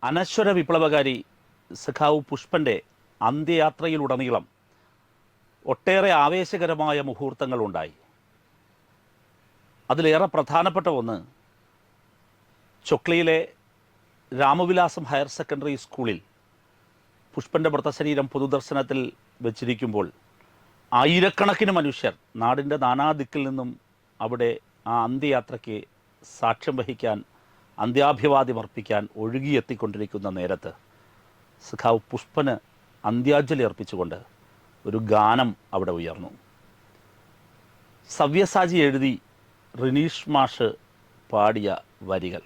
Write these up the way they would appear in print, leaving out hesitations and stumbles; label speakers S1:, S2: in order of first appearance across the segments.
S1: അനശ്വര വിപ്ലവകാരി സഖാവ് പുഷ്പൻ്റെ അന്ത്യയാത്രയിലുടനീളം ഒട്ടേറെ ആവേശകരമായ മുഹൂർത്തങ്ങളുണ്ടായി. അതിലേറെ പ്രധാനപ്പെട്ട ഒന്ന് ചൊക്ലിയിലെ രാമവിലാസം ഹയർ സെക്കൻഡറി സ്കൂളിൽ പുഷ്പൻ്റെ മൃതശരീരം പൊതുദർശനത്തിൽ വെച്ചിരിക്കുമ്പോൾ ആയിരക്കണക്കിന് മനുഷ്യർ നാടിൻ്റെ നാനാദിക്കിൽ നിന്നും അവിടെ ആ അന്ത്യയാത്രയ്ക്ക് സാക്ഷ്യം വഹിക്കാൻ, അന്ത്യാഭിവാദ്യം അർപ്പിക്കാൻ ഒഴുകിയെത്തിക്കൊണ്ടിരിക്കുന്ന നേരത്ത് സഖാവ് പുഷ്പന് അന്ത്യാഞ്ജലി അർപ്പിച്ചുകൊണ്ട് ഒരു ഗാനം അവിടെ ഉയർന്നു. സവ്യസാചി എഴുതി റിനീഷ് മാഷ് പാടിയ വരികൾ.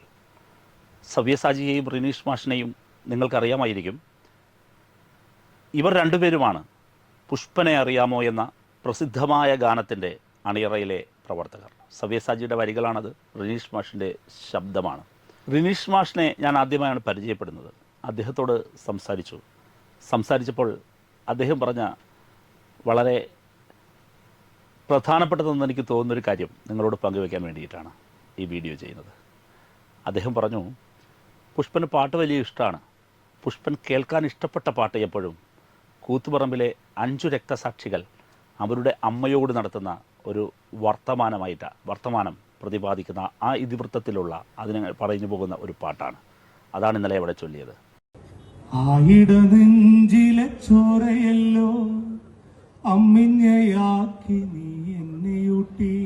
S1: സവ്യസാചിയെയും റിനീഷ് മാഷിനെയും നിങ്ങൾക്കറിയാമായിരിക്കും. ഇവർ രണ്ടുപേരുമാണ് പുഷ്പനെ അറിയാമോ എന്ന പ്രസിദ്ധമായ ഗാനത്തിൻ്റെ അണിയറയിലെ പ്രവർത്തകർ. സവ്യസാചിയുടെ വരികളാണത്, റിനീഷ് മാഷിൻ്റെ ശബ്ദമാണ്. റിനീഷ് മാഷിനെ ഞാൻ ആദ്യമായാണ് പരിചയപ്പെടുന്നത്. അദ്ദേഹത്തോട് സംസാരിച്ചപ്പോൾ അദ്ദേഹം പറഞ്ഞ വളരെ പ്രധാനപ്പെട്ടതെന്ന് എനിക്ക് തോന്നുന്നൊരു കാര്യം നിങ്ങളോട് പങ്കുവയ്ക്കാൻ വേണ്ടിയിട്ടാണ് ഈ വീഡിയോ ചെയ്യുന്നത്. അദ്ദേഹം പറഞ്ഞു, പുഷ്പന് പാട്ട് വലിയ ഇഷ്ടമാണ്. പുഷ്പൻ കേൾക്കാൻ ഇഷ്ടപ്പെട്ട പാട്ട് എപ്പോഴും കൂത്തുപറമ്പിലെ 5 രക്തസാക്ഷികൾ അവരുടെ അമ്മയോട് നടത്തുന്ന ഒരു വർത്തമാനം പ്രതിപാദിക്കുന്ന ആ ഇതിവൃത്തത്തിലുള്ള അതിനെ പറഞ്ഞു പോകുന്ന ഒരു പാട്ടാണ്. അതാണ് ഇന്നലെ അവിടെ ചൊല്ലിയത്.
S2: ആയിട നെഞ്ചിലെ ചോരയല്ലോ അമ്മിഞ്ഞയാക്കി നീ എന്നെയൂട്ടി,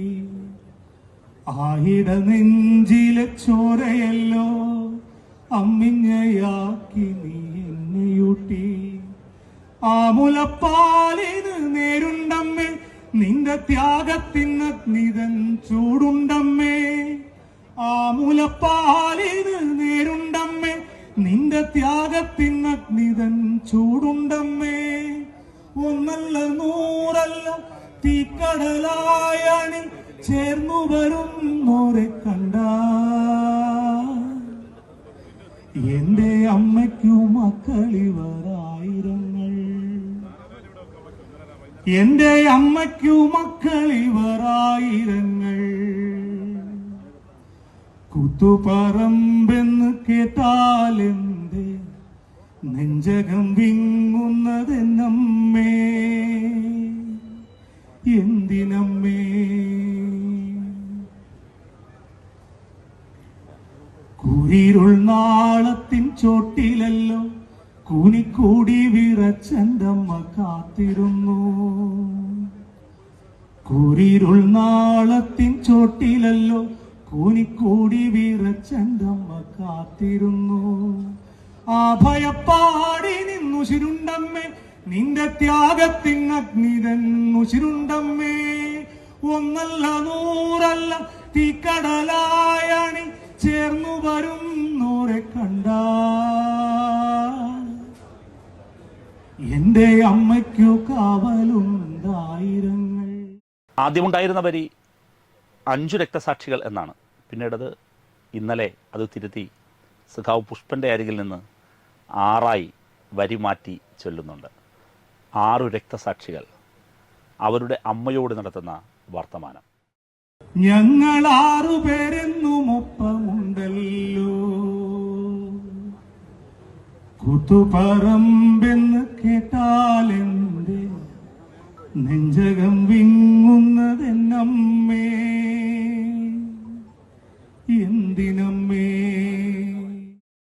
S2: ആയിട നെഞ്ചിലെ ചോരയല്ലോ അമ്മിഞ്ഞയാക്കി നീ എന്നെയൂട്ടി, ആമുലപ്പാലിന് നേരുണ്ടമ്മേ നിന്റെ ത്യാഗത്തിന് അഗ്നിതൻ ചൂടുണ്ടമ്മേ, ആമുലപ്പാലിന് നേരുണ്ടമ്മേ നിന്റെ ത്യാഗത്തിന് അഗ്നിതൻ ചൂടുണ്ടമ്മേ, ഒന്നല്ല നൂറല്ല തീക്കടലായണിൽ ചേർന്നു വരുന്നോരെ കണ്ട എന്റെ അമ്മയ്ക്കു മക്കളിവരായിരങ്ങൾ, എന്റെ അമ്മയ്ക്കു മക്കളിവരായിരങ്ങൾ, കുത്തുപറമ്പെന്ന് കേട്ടാലെന്റെ നെഞ്ചകം വിങ്ങുന്നതെന്നമ്മേ, എന്തിനമ്മേ? കുരിരുൾ നാളത്തിൻ ചോട്ടിലല്ലോ കൂനിക്കൂടി വിറച്ചെന്തമ്മ കാത്തിരുന്നു, കുരിരുൾ നാളത്തിൻ ചോട്ടിലല്ലോ കൂനിക്കൂടി വിറച്ചെന്തമ്മ കാത്തിരുന്നു, ആ ഭയപ്പാടി നിന്നുശിരുണ്ടമ്മേ നിന്റെ ത്യാഗത്തിന് അഗ്നിതന്നുശിരുണ്ടമ്മേ, ഒന്നല്ല നൂറല്ല തീക്കടലായണി ചേർന്നു വരുന്നോരെ കണ്ട എന്റെ അമ്മയ്ക്കു കാവലുണ്ടായിരങ്ങൾ.
S1: ആദ്യമുണ്ടായിരുന്ന വരി 5 രക്തസാക്ഷികൾ എന്നാണ്. പിന്നീടത് ഇന്നലെ അത് തിരുത്തി സഖാവ് പുഷ്പൻ്റെ അരികിൽ നിന്ന് 6 വരി മാറ്റി ചൊല്ലുന്നുണ്ട്. 6 രക്തസാക്ഷികൾ അവരുടെ അമ്മയോട് നടത്തുന്ന വർത്തമാനം.
S2: ഞങ്ങൾ 6 പേരെന്നും ഒപ്പമുണ്ടല്ലോ, കുത്തുപറമ്പെന്ന് കേട്ടാലെന്റെ നെഞ്ചകം വിങ്ങ